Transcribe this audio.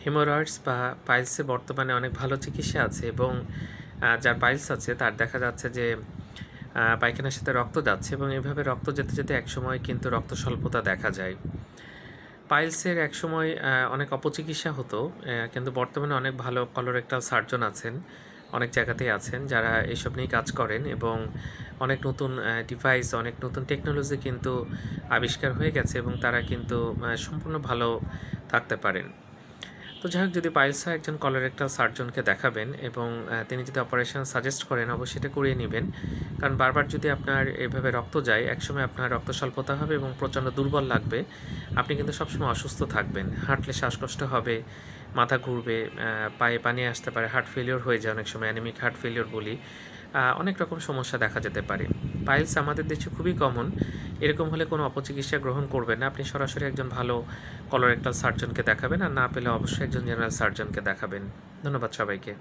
Haemorrhoids বা পাইলসে বর্তমানে অনেক ভালো চিকিৎসা আছে এবং যার পাইলস আছে তার দেখা যাচ্ছে যে পায়খানার সাথে রক্ত যাচ্ছে এবং এভাবে রক্ত যেতে যেতে একসময় কিন্তু রক্ত স্বল্পতা দেখা যায়। পাইলসের একসময় অনেক অপচিকিৎসা হতো, কিন্তু বর্তমানে অনেক ভালো কলোরেক্টাল সার্জন আছেন, অনেক জায়গাতেই আছেন যারা এসব নিয়ে কাজ করেন এবং অনেক নতুন ডিভাইস, অনেক নতুন টেকনোলজি কিন্তু আবিষ্কার হয়ে গেছে এবং তারা কিন্তু সম্পূর্ণ ভালো থাকতে পারেন। তো যাই হোক, যদি পাইলস হয় একজন কলোরেক্টাল সার্জনকে দেখাবেন এবং তিনি যদি অপারেশন সাজেস্ট করেন অবশ্যই এটা করিয়ে নেবেন। কারণ বারবার যদি আপনার এভাবে রক্ত যায় একসময় আপনার রক্ত স্বল্পতা হবে এবং প্রচণ্ড দুর্বল লাগবে। আপনি কিন্তু সবসময় অসুস্থ থাকবেন, হাঁটলে শ্বাসকষ্ট হবে, মাথা ঘুরবে, পায়ে পানি আসতে পারে, হার্ট ফেলিওর হয়ে যায়, অনেক সময় অ্যানিমিক হার্ট ফেলিওর বলি, অনেক রকম সমস্যা দেখা যেতে পারে। পাইলস আমাদের দেশে খুবই কমন। এরকম হলে কোনো অপচিকিৎসা গ্রহণ করবেন না, আপনি সরাসরি একজন ভালো কলোরেক্টাল সার্জনকে দেখাবেন, আর না পেলে অবশ্যই একজন জেনারেল সার্জনকে দেখাবেন। ধন্যবাদ সবাইকে।